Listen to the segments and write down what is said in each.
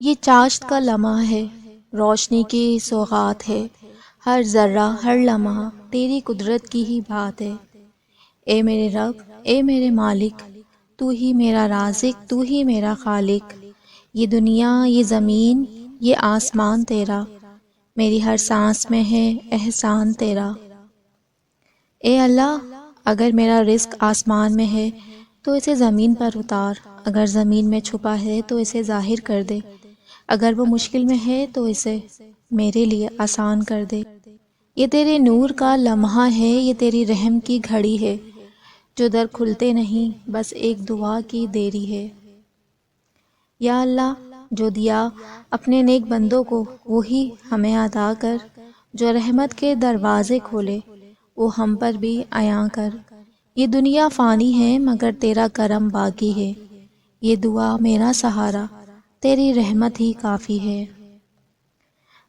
یہ چاشت کا لمحہ ہے، روشنی کی سوغات ہے، ہر ذرہ ہر لمحہ تیری قدرت کی ہی بات ہے۔ اے میرے رب، اے میرے مالک، تو ہی میرا رازق، تو ہی میرا خالق۔ یہ دنیا، یہ زمین، یہ آسمان تیرا، میری ہر سانس میں ہے احسان تیرا۔ اے اللہ، اگر میرا رزق آسمان میں ہے تو اسے زمین پر اتار، اگر زمین میں چھپا ہے تو اسے ظاہر کر دے، اگر وہ مشکل میں ہے تو اسے میرے لیے آسان کر دے۔ یہ تیرے نور کا لمحہ ہے، یہ تیری رحم کی گھڑی ہے، جو در کھلتے نہیں، بس ایک دعا کی دیری ہے۔ یا اللہ، جو دیا اپنے نیک بندوں کو وہی ہمیں عطا کر، جو رحمت کے دروازے کھولے وہ ہم پر بھی عیاں کر۔ یہ دنیا فانی ہے مگر تیرا کرم باقی ہے، یہ دعا میرا سہارا تیری رحمت ہی کافی ہے۔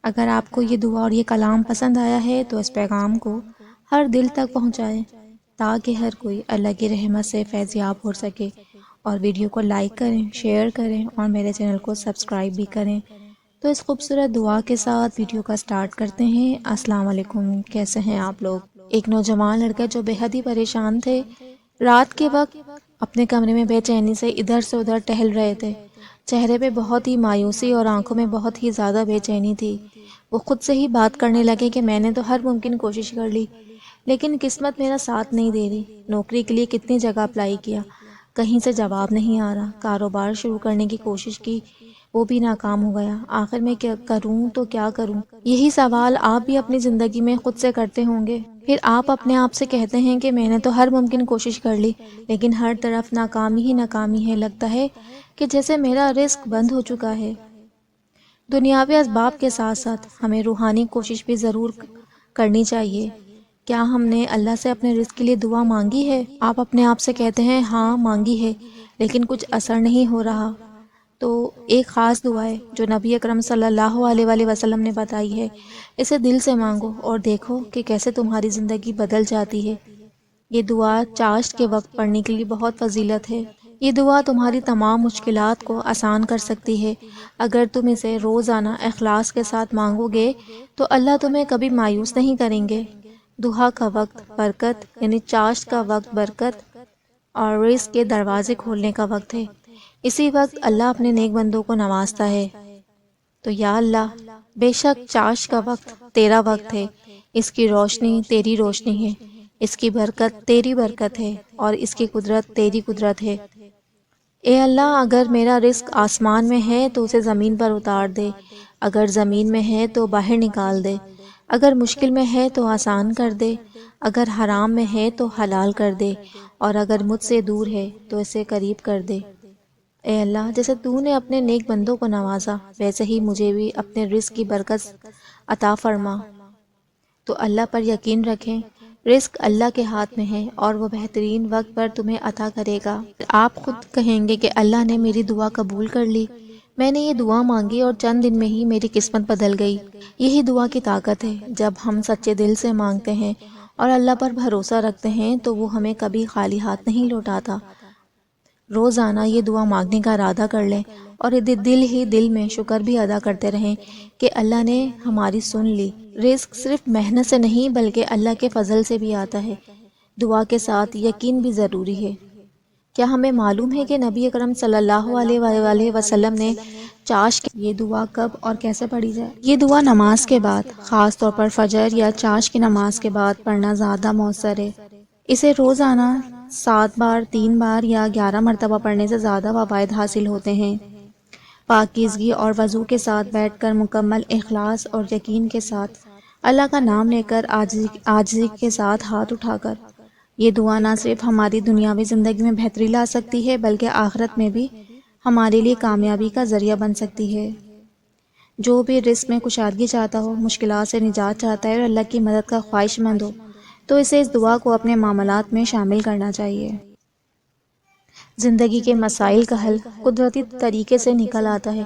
اگر آپ کو یہ دعا اور یہ کلام پسند آیا ہے تو اس پیغام کو ہر دل تک پہنچائیں تاکہ ہر کوئی اللہ کی رحمت سے فیض یاب ہو سکے، اور ویڈیو کو لائک کریں، شیئر کریں اور میرے چینل کو سبسکرائب بھی کریں۔ تو اس خوبصورت دعا کے ساتھ ویڈیو کا سٹارٹ کرتے ہیں۔ السلام علیکم، کیسے ہیں آپ لوگ؟ ایک نوجوان لڑکا جو بے حد ہی پریشان تھے، رات کے وقت اپنے کمرے میں بے چینی سے ادھر سے ادھر ٹہل رہے تھے، چہرے پہ بہت ہی مایوسی اور آنکھوں میں بہت ہی زیادہ بے چینی تھی۔ وہ خود سے ہی بات کرنے لگے کہ میں نے تو ہر ممکن کوشش کر لی لیکن قسمت میرا ساتھ نہیں دے رہی، نوکری کے لیے کتنی جگہ اپلائی کیا، کہیں سے جواب نہیں آ رہا، کاروبار شروع کرنے کی کوشش کی وہ بھی ناکام ہو گیا، آخر میں کیا کروں تو کیا کروں؟ یہی سوال آپ بھی اپنی زندگی میں خود سے کرتے ہوں گے۔ پھر آپ اپنے آپ سے کہتے ہیں کہ میں نے تو ہر ممکن کوشش کر لی لیکن ہر طرف ناکامی ہی ناکامی ہے، لگتا ہے کہ جیسے میرا رزق بند ہو چکا ہے۔ دنیاوی اسباب کے ساتھ ساتھ ہمیں روحانی کوشش بھی ضرور کرنی چاہیے۔ کیا ہم نے اللہ سے اپنے رزق کے لیے دعا مانگی ہے؟ آپ اپنے آپ سے کہتے ہیں ہاں مانگی ہے لیکن کچھ اثر نہیں ہو رہا، تو ایک خاص دعا ہے جو نبی اکرم صلی اللہ علیہ وآلہ وسلم نے بتائی ہے، اسے دل سے مانگو اور دیکھو کہ کیسے تمہاری زندگی بدل جاتی ہے۔ یہ دعا چاشت کے وقت پڑھنے کے لیے بہت فضیلت ہے۔ یہ دعا تمہاری تمام مشکلات کو آسان کر سکتی ہے۔ اگر تم اسے روزانہ اخلاص کے ساتھ مانگو گے تو اللہ تمہیں کبھی مایوس نہیں کریں گے۔ دعا کا وقت برکت، یعنی چاشت کا وقت برکت اور رزق کے دروازے کھولنے کا وقت ہے۔ اسی وقت اللہ اپنے نیک بندوں کو نوازتا ہے۔ تو یا اللہ، بے شک چاشت کا وقت تیرا وقت ہے، اس کی روشنی تیری روشنی ہے، اس کی برکت تیری برکت ہے اور اس کی قدرت تیری قدرت ہے۔ اے اللہ، اگر میرا رزق آسمان میں ہے تو اسے زمین پر اتار دے، اگر زمین میں ہے تو باہر نکال دے، اگر مشکل میں ہے تو آسان کر دے، اگر حرام میں ہے تو حلال کر دے، اور اگر مجھ سے دور ہے تو اسے قریب کر دے۔ اے اللہ، جیسے تو نے اپنے نیک بندوں کو نوازا ویسے ہی مجھے بھی اپنے رزق کی برکت عطا فرما۔ تو اللہ پر یقین رکھیں، رزق اللہ کے ہاتھ میں ہے اور وہ بہترین وقت پر تمہیں عطا کرے گا۔ آپ خود کہیں گے کہ اللہ نے میری دعا قبول کر لی، میں نے یہ دعا مانگی اور چند دن میں ہی میری قسمت بدل گئی۔ یہی دعا کی طاقت ہے، جب ہم سچے دل سے مانگتے ہیں اور اللہ پر بھروسہ رکھتے ہیں تو وہ ہمیں کبھی خالی ہاتھ نہیں لوٹاتا۔ روزانہ یہ دعا مانگنے کا ارادہ کر لیں اور دل ہی دل میں شکر بھی ادا کرتے رہیں کہ اللہ نے ہماری سن لی۔ رزق صرف محنت سے نہیں بلکہ اللہ کے فضل سے بھی آتا ہے۔ دعا کے ساتھ یقین بھی ضروری ہے۔ کیا ہمیں معلوم ہے کہ نبی اکرم صلی اللہ علیہ وآلہ وسلم نے چاشت یہ دعا کب اور کیسے پڑھی جائے؟ یہ دعا نماز کے بعد، خاص طور پر فجر یا چاشت کی نماز کے بعد پڑھنا زیادہ مؤثر ہے۔ اسے روزانہ 7 بار، 3 بار یا 11 مرتبہ پڑھنے سے زیادہ فوائد حاصل ہوتے ہیں۔ پاکیزگی اور وضو کے ساتھ بیٹھ کر مکمل اخلاص اور یقین کے ساتھ اللہ کا نام لے کر عاجزی کے ساتھ ہاتھ اٹھا کر یہ دعا نہ صرف ہماری دنیاوی زندگی میں بہتری لا سکتی ہے بلکہ آخرت میں بھی ہمارے لیے کامیابی کا ذریعہ بن سکتی ہے۔ جو بھی رزق میں کشادگی چاہتا ہو، مشکلات سے نجات چاہتا ہے اور اللہ کی مدد کا خواہش مند ہو تو اسے اس دعا کو اپنے معاملات میں شامل کرنا چاہیے۔ زندگی کے مسائل کا حل قدرتی طریقے سے نکل آتا ہے،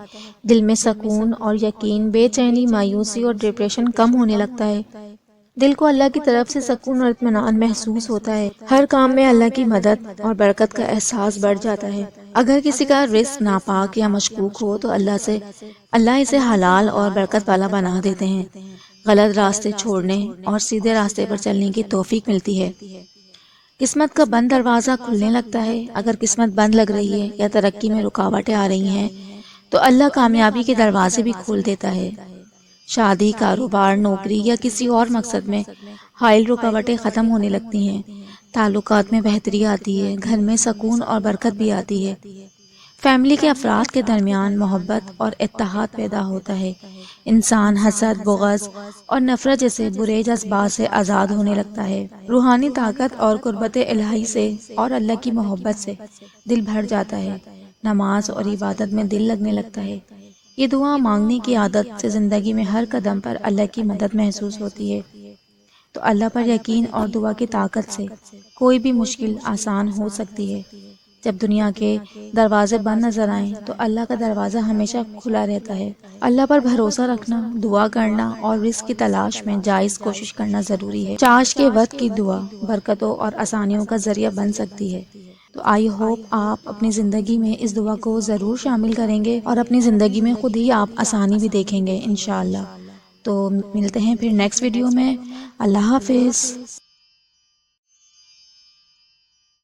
دل میں سکون اور یقین، بے چینی، مایوسی اور ڈپریشن کم ہونے لگتا ہے، دل کو اللہ کی طرف سے سکون اور اطمینان محسوس ہوتا ہے، ہر کام میں اللہ کی مدد اور برکت کا احساس بڑھ جاتا ہے اگر کسی کا رزق ناپاک یا مشکوک ہو تو اللہ اسے حلال اور برکت والا بنا دیتے ہیں۔ غلط راستے چھوڑنے اور سیدھے راستے پر چلنے کی توفیق ملتی ہے۔ قسمت کا بند دروازہ کھلنے لگتا ہے۔ اگر قسمت بند لگ رہی ہے یا ترقی میں رکاوٹیں آ رہی ہیں تو اللہ کامیابی کے دروازے بھی کھول دیتا ہے۔ شادی، کاروبار، نوکری یا کسی اور مقصد میں حائل رکاوٹیں ختم ہونے لگتی ہیں۔ تعلقات میں بہتری آتی ہے، گھر میں سکون اور برکت بھی آتی ہے۔ فیملی کے افراد کے درمیان محبت اور اتحاد پیدا ہوتا ہے۔ انسان حسد، بغض اور نفرت جیسے برے جذبات سے آزاد ہونے لگتا ہے۔ روحانی طاقت اور قربت الہی سے اور اللہ کی محبت سے دل بھر جاتا ہے۔ نماز اور عبادت میں دل لگنے لگتا ہے۔ یہ دعا مانگنے کی عادت سے زندگی میں ہر قدم پر اللہ کی مدد محسوس ہوتی ہے۔ تو اللہ پر یقین اور دعا کی طاقت سے کوئی بھی مشکل آسان ہو سکتی ہے۔ جب دنیا کے دروازے بند نظر آئیں تو اللہ کا دروازہ ہمیشہ کھلا رہتا ہے۔ اللہ پر بھروسہ رکھنا، دعا کرنا اور رزق کی تلاش میں جائز کوشش کرنا ضروری ہے۔ چاش کے وقت کی دعا برکتوں اور آسانیوں کا ذریعہ بن سکتی ہے۔ تو آئی ہوپ آپ اپنی زندگی میں اس دعا کو ضرور شامل کریں گے اور اپنی زندگی میں خود ہی آپ آسانی بھی دیکھیں گے انشاءاللہ۔ تو ملتے ہیں پھر نیکسٹ ویڈیو میں۔ اللہ حافظ۔